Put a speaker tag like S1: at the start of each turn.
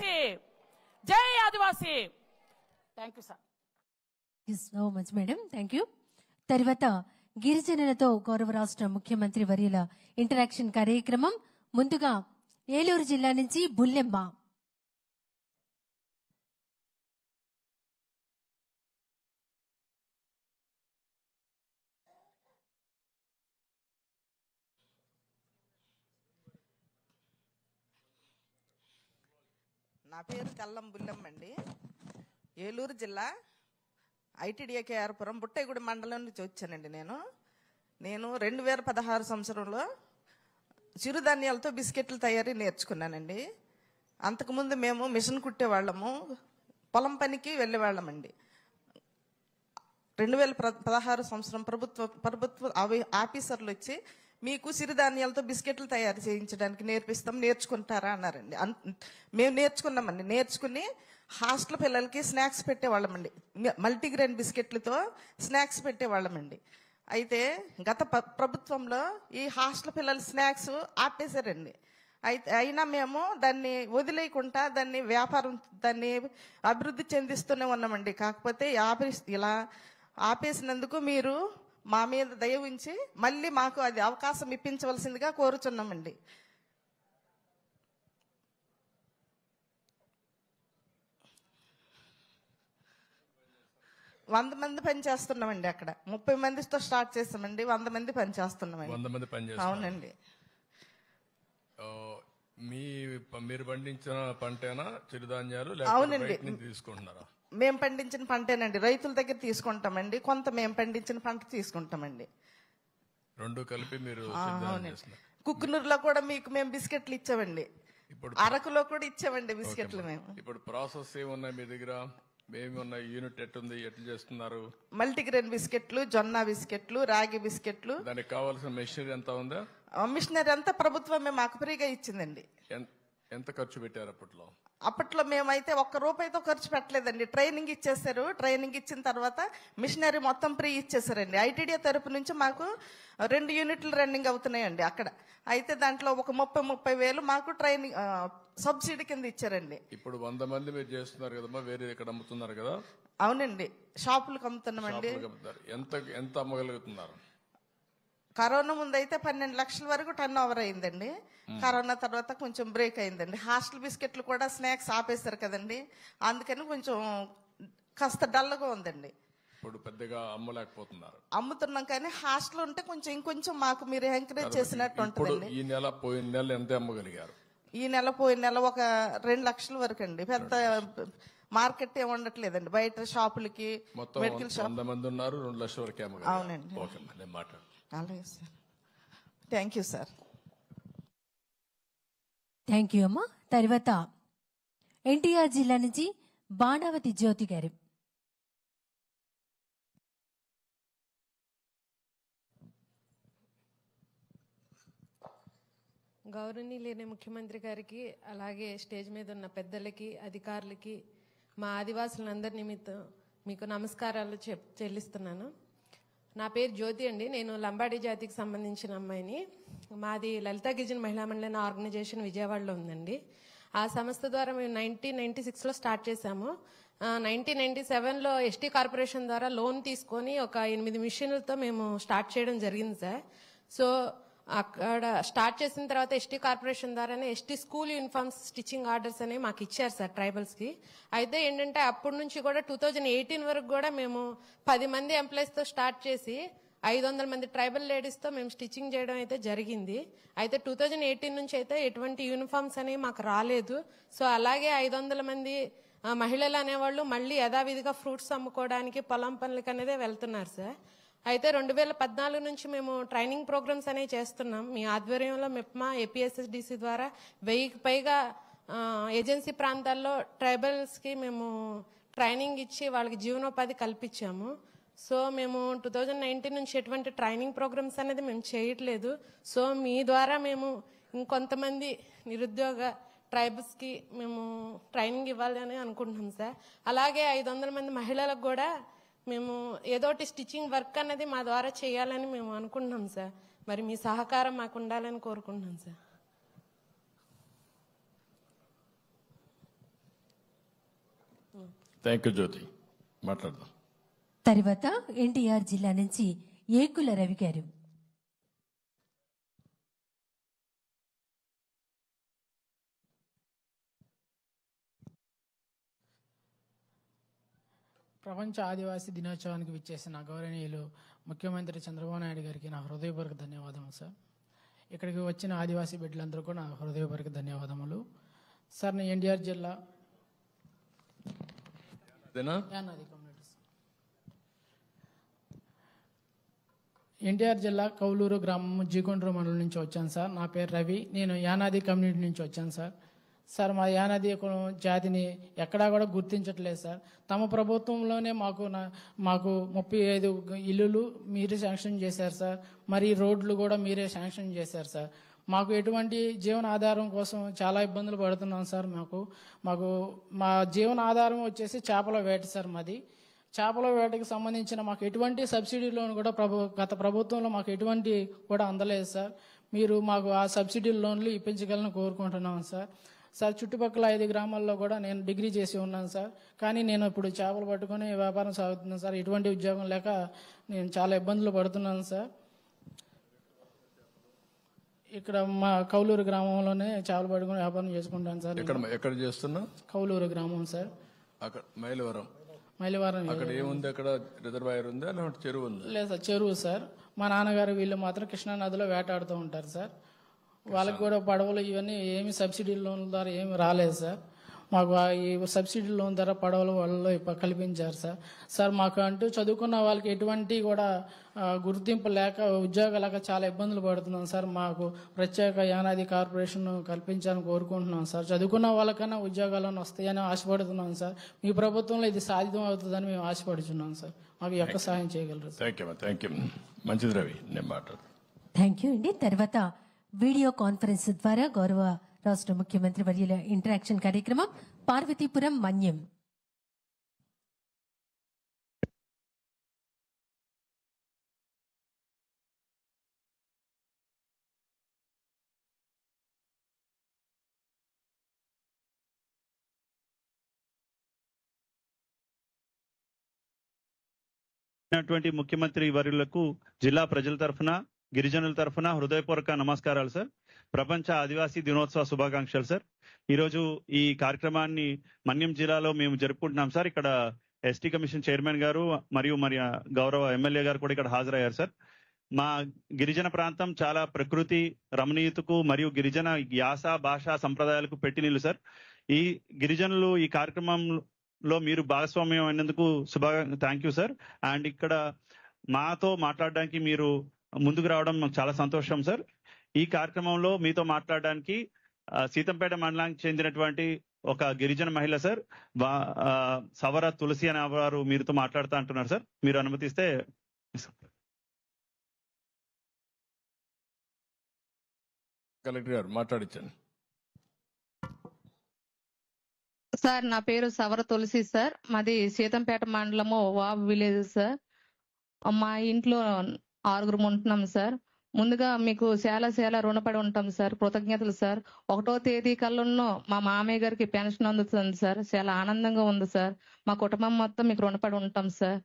S1: ఆదివాసీ, జై ఆదివాసీ. Thank you sir.
S2: So much madam, thank you. తర్వాత గిరిజనులతో గౌరవ రాష్ట్ర ముఖ్యమంత్రి వర్యుల ఇంటరాక్షన్ కార్యక్రమం. ముందుగా ఏలూరు జిల్లా నుంచి బుల్లెమ్మ.
S3: నా పేరు కల్లం బుల్లెమ్మ అండి. ఏలూరు జిల్లా ఐటీడీఏకేఆర్పురం బుట్టైగూడి మండలం నుంచి వచ్చానండి. నేను 2016 సంవత్సరంలో చిరుధాన్యాలతో బిస్కెట్ల తయారీ నేర్చుకున్నానండి. అంతకుముందు మేము మిషన్ కుట్టేవాళ్ళము, పొలం పనికి వెళ్ళేవాళ్ళమండి. 2016 సంవత్సరం ప్రభుత్వ ఆఫీసర్లు వచ్చి మీకు సిరిధాన్యాలతో బిస్కెట్లు తయారు చేయించడానికి నేర్చుకుంటారా అన్నారండి. మేము నేర్చుకున్నామండి. నేర్చుకుని హాస్టల్ పిల్లలకి స్నాక్స్ పెట్టేవాళ్ళమండి. మల్టీగ్రెయిన్ బిస్కెట్లతో స్నాక్స్ పెట్టేవాళ్ళమండి. అయితే గత ప్రభుత్వంలో ఈ హాస్టల్ పిల్లల స్నాక్స్ ఆపేశారండి. అయినా మేము దాన్ని వదిలేయకుండా దాన్ని అభివృద్ధి చెందిస్తూనే ఉన్నామండి. కాకపోతే ఇలా ఆపేసినందుకు మీరు మా మీద దయ ఉంచి మళ్ళీ మాకు అది అవకాశం ఇప్పించవలసిందిగా కోరుచున్నామండి. వంద మంది పని చేస్తున్నామండి. అక్కడ 30 మందితో స్టార్ట్ చేస్తామండి. 100 మంది పని చేస్తున్నామండి. అవునండి.
S4: మీరు పండించిన పంటేనా చిరుధాన్యాలు?
S3: అవునండి,
S4: తీసుకుంటున్నారా?
S3: మేము పండించిన పంటేనండి. రైతుల దగ్గర తీసుకుంటామండి, కొంత మేము పండించిన పంట తీసుకుంటామండి.
S4: రెండు కలిపి మీరు?
S3: కుక్కునూరులో కూడా మీకు మేము బిస్కెట్లు ఇచ్చామండి. అరకులో కూడా ఇచ్చామండి బిస్కెట్లు మేము.
S4: ఇప్పుడు ప్రాసెస్ ఏమున్నాయి మీ దగ్గర? ఏమున్నాయి? యూనిట్ ఎట్టుంది? ఎట్లా చేస్తున్నారు?
S3: మల్టీగ్రెయిన్ బిస్కెట్లు, జొన్న బిస్కెట్లు, రాగి బిస్కెట్లు.
S4: దానికి కావాల్సిన మెషినరీ ఎంత ఉందా?
S3: మిషనరీ అంతా ప్రభుత్వమే మాకు ఫ్రీగా ఇచ్చిందండి.
S4: ఎంత ఖర్చు పెట్టారు అప్పట్లో?
S3: అప్పట్లో మేమైతే ₹1 ఖర్చు పెట్టలేదండి. ట్రైనింగ్ ఇచ్చేసారు. ట్రైనింగ్ ఇచ్చిన తర్వాత మిషనరీ మొత్తం ఫ్రీ ఇచ్చేసారండి. ఐటీడీఏ తరపు నుంచి మాకు 2 యూనిట్లు రన్నింగ్ అవుతున్నాయండి అక్కడ. అయితే దాంట్లో ఒక 30 వేలు మాకు ట్రైనింగ్ సబ్సిడీ కింద ఇచ్చారండి.
S4: ఇప్పుడు 100 మంది మీరు చేస్తున్నారు కదమ్మా, వేరే ఇక్కడ అమ్ముతున్నారు కదా?
S3: అవునండి, షాపులకు అమ్ముతున్నామండి.
S4: ఎంత అమ్మగలుగుతున్నారు?
S3: కరోనా ముందు అయితే 12 లక్షల వరకు టర్న్ ఓవర్ అయిందండి. కరోనా తర్వాత కొంచెం బ్రేక్ అయిందండి. హాస్టల్ బిస్కెట్లు కూడా స్నాక్స్ ఆపేశారు కదండి, అందుకని కొంచెం కాస్త డల్గా ఉందండి.
S4: ఇప్పుడు పెద్దగా అమ్మలేకపోతున్నారు?
S3: అమ్ముతున్నాం, కానీ హాస్టల్ ఉంటే కొంచెం ఇంకొంచెం మాకు మీరు ఎంకరేజ్ చేసినట్టు ఉంటుందండి.
S4: ఈ నెల పోయిన నెల ఎంత అమ్మగలిగారు?
S3: ఈ నెల పోయిన నెల ఒక 2 లక్షల వరకు అండి. పెద్ద మార్కెట్ ఏమి ఉండట్లేదండి. బయట షాపులకి మెడికల్ షాప్
S4: 100 మంది ఉన్నారు, 2 లక్షల వరకు అమ్మగలిగారు.
S3: అవునండి.
S4: ఓకే, నేను మాట్లాడు.
S3: అలాగే sir, thank you sir.
S2: Thank you అమ్మా. తర్వాత ఎన్టీఆర్ జిల్లా నుంచి బాణావతి జ్యోతి గారు.
S5: గౌరవనీయులైన ముఖ్యమంత్రి గారికి, అలాగే స్టేజ్ మీద ఉన్న పెద్దలకి, అధికారులకి, మా ఆదివాసులందరి నిమిత్తం మీకు నమస్కారాలు చెల్లిస్తున్నాను. నా పేరు జ్యోతి అండి. నేను లంబాడీ జాతికి సంబంధించిన అమ్మాయిని. మాది లలితా గిరిజన మహిళా మండలి ఆర్గనైజేషన్ విజయవాడలో ఉందండి. ఆ సంస్థ ద్వారా మేము 1996లో స్టార్ట్ చేశాము. 1997లో ఎస్టీ కార్పొరేషన్ ద్వారా లోన్ తీసుకొని ఒక 8 మిషన్లతో మేము స్టార్ట్ చేయడం జరిగింది సార్. సో అక్కడ స్టార్ట్ చేసిన తర్వాత ఎస్టీ కార్పొరేషన్ ద్వారానే ST school uniforms stitching orders అనేవి మాకు ఇచ్చారు సార్ ట్రైబల్స్ కి. అయితే ఏంటంటే అప్పటి నుంచి కూడా 2018 వరకు కూడా మేము 10 మంది ఎంప్లాయీస్ తో స్టార్ట్ చేసి 500 మంది ట్రైబల్ లేడీస్ తో మేము స్టిచ్చింగ్ చేయడం అయితే జరిగింది. అయితే 2018 నుంచి అయితే ఎటువంటి యూనిఫామ్స్ అనేవి మాకు రాలేదు. సో అలాగే 500 మంది మహిళలు అనేవాళ్ళు మళ్ళీ యథావిధిగా ఫ్రూట్స్ అమ్ముకోవడానికి పొలం పనులకి అనేదే వెళ్తున్నారు సార్. అయితే 2014 నుంచి మేము ట్రైనింగ్ ప్రోగ్రామ్స్ అనేవి చేస్తున్నాం. మీ ఆధ్వర్యంలో మెప్మా ఏపీఎస్ఎస్డిసి ద్వారా 1000కి పైగా ఏజెన్సీ ప్రాంతాల్లో ట్రైబల్స్ కి మేము ట్రైనింగ్ ఇచ్చి వాళ్ళకి జీవనోపాధి కల్పించాము. సో మేము 2019 నుంచి ఎటువంటి ట్రైనింగ్ ప్రోగ్రామ్స్ అనేది మేము చేయట్లేదు. సో మీ ద్వారా మేము ఇంకొంతమంది నిరుద్యోగ ట్రైబల్స్ కి మేము ట్రైనింగ్ ఇవ్వాలి అని అనుకుంటున్నాం సార్. అలాగే 500 మంది మహిళలకు కూడా మేము ఏదోటి స్టిచ్చింగ్ వర్క్ అన్నది మా ద్వారా చేయాలని మేము అనుకుంటున్నాం సార్. మరి మీ సహకారం మాకు ఉండాలని కోరుకుంటున్నాం సార్.
S4: థ్యాంక్ యూ జ్యోతి. మాట్లాడదాం.
S2: తర్వాత ఎన్టీఆర్ జిల్లా నుంచి ఏకుల రవి గారు.
S6: ప్రపంచ ఆదివాసీ దినోత్సవానికి విచ్చేసిన గౌరవనీయులు ముఖ్యమంత్రి చంద్రబాబు నాయుడు గారికి నా హృదయపూర్వక ధన్యవాదములు సార్. ఇక్కడికి వచ్చిన ఆదివాసీ బిడ్డలందరూ కూడా నా హృదయపూర్వక ధన్యవాదములు సార్. నేను ఎన్టీఆర్ జిల్లా యానాది కమ్యూనిటీస్, ఎన్టీఆర్ జిల్లా కౌలూరు గ్రామం జీకొండ్రు మండలం నుంచి వచ్చాను సార్. నా పేరు రవి. నేను యానాది కమ్యూనిటీ నుంచి వచ్చాను సార్. సార్ మా యానాది జాతిని ఎక్కడా కూడా గుర్తించట్లేదు సార్. తమ ప్రభుత్వంలోనే మాకు 35 ఇల్లులు మీరే శాంక్షన్ చేశారు సార్. మరి రోడ్లు కూడా మీరే శాంక్షన్ చేశారు సార్. మాకు ఎటువంటి జీవన ఆధారం కోసం చాలా ఇబ్బందులు పడుతున్నాం సార్. మా జీవన ఆధారం వచ్చేసి చేపల వేట సార్. మాది చేపల వేటకి సంబంధించిన మాకు ఎటువంటి సబ్సిడీ లోన్ కూడా గత ప్రభుత్వంలో మాకు ఎటువంటి కూడా అందలేదు సార్. మీరు మాకు ఆ సబ్సిడీ లోన్లు ఇప్పించగలని కోరుకుంటున్నాం సార్. సార్ చుట్టుపక్కల 5 గ్రామాల్లో కూడా నేను డిగ్రీ చేసి ఉన్నాను సార్. కానీ నేను ఇప్పుడు చేపలు పట్టుకొని వ్యాపారం సాగుతున్నాను సార్. ఎటువంటి ఉద్యోగం లేక నేను చాలా ఇబ్బందులు పడుతున్నాను సార్. ఇక్కడ మా కౌలూరు గ్రామంలోనే చేపలు పట్టుకొని వ్యాపారం చేసుకుంటాను సార్.
S4: ఎక్కడ చేస్తున్నా?
S6: కౌలూరు గ్రామం సార్.
S4: అక్కడ మైలవరం.
S6: అక్కడ
S4: ఏముంది? అక్కడ రిజర్వాయర్ ఉందా లేదంటే చెరువు ఉంది?
S6: లేదు సార్, చెరువు సార్. మా నాన్నగారు వీళ్ళు మాత్రం కృష్ణా నదిలో వేటాడుతూ ఉంటారు సార్. వాళ్ళకి కూడా పడవలు ఇవన్నీ ఏమి సబ్సిడీ లోన్ల ద్వారా ఏమి రాలేదు సార్. మాకు ఈ సబ్సిడీ లోన్ ద్వారా పడవలు వాళ్ళు కల్పించారు సార్. సార్ మాకు అంటూ చదువుకున్న వాళ్ళకి ఎటువంటి కూడా గుర్తింపు లేక ఉద్యోగాలు లేక చాలా ఇబ్బందులు పడుతున్నాం సార్. మాకు ప్రత్యేక యానాది కార్పొరేషన్ కల్పించాలని కోరుకుంటున్నాం సార్. చదువుకున్న వాళ్ళకన్నా ఉద్యోగాలను వస్తాయని ఆశపడుతున్నాం సార్. మీ ప్రభుత్వంలో ఇది సాధ్యం అవుతుందని మేము ఆశపడుతున్నాం సార్. మాకు ఎక్కడ సహాయం చేయగలరు సార్?
S4: Thank you. మంచిది రవి, నేను మాట్లాడు.
S2: థ్యాంక్ యూ అండి. తర్వాత వీడియో కాన్ఫరెన్స్ ద్వారా గౌరవ రాష్ట్ర ముఖ్యమంత్రి వర్యుల ఇంటరాక్షన్ కార్యక్రమం పార్వతీపురం మన్యం.
S7: ముఖ్యమంత్రి వర్యులకు జిల్లా ప్రజల తరఫున గిరిజనుల తరఫున హృదయపూర్వక నమస్కారాలు సార్. ప్రపంచ ఆదివాసీ దినోత్సవ శుభాకాంక్షలు సార్. ఈరోజు ఈ కార్యక్రమాన్ని మన్యం జిల్లాలో మేము జరుపుకుంటున్నాం సార్. ఇక్కడ ఎస్టీ కమిషన్ చైర్మన్ గారు మరియు గౌరవ ఎమ్మెల్యే గారు కూడా ఇక్కడ హాజరయ్యారు సార్. మా గిరిజన ప్రాంతం చాలా ప్రకృతి రమణీయతకు మరియు గిరిజన యాస భాష సంప్రదాయాలకు పెట్టినిల్లు సార్. ఈ గిరిజనులు ఈ కార్యక్రమంలో మీరు భాగస్వామ్యం అయినందుకు థ్యాంక్ యూ సార్. అండ్ ఇక్కడ మాతో మాట్లాడడానికి మీరు ముందుకు రావడం మాకు చాలా సంతోషం సార్. ఈ కార్యక్రమంలో మీతో మాట్లాడడానికి సీతంపేట మండలానికి చెందినటువంటి ఒక గిరిజన మహిళ సార్ సవర తులసి అనే వారు మీరుతో మాట్లాడుతూ అంటున్నారు సార్. మీరు అనుమతిస్తే.
S4: కలెక్టర్ గారు మాట్లాడించండి
S8: సార్. నా పేరు సవర తులసి సార్. మాది సీతంపేట మండలము వాబ్ విలేజ్ సార్. మా ఇంట్లో 6 ఉంటున్నాం సార్. ముందుగా మీకు చాలా రుణపడి ఉంటాం సార్. కృతజ్ఞతలు సార్. 1వ తేదీ కల్లా మా మామయ్య గారికి పెన్షన్ అందుతుంది సార్. చాలా ఆనందంగా ఉంది సార్. మా కుటుంబం మొత్తం మీకు రుణపడి ఉంటాం సార్.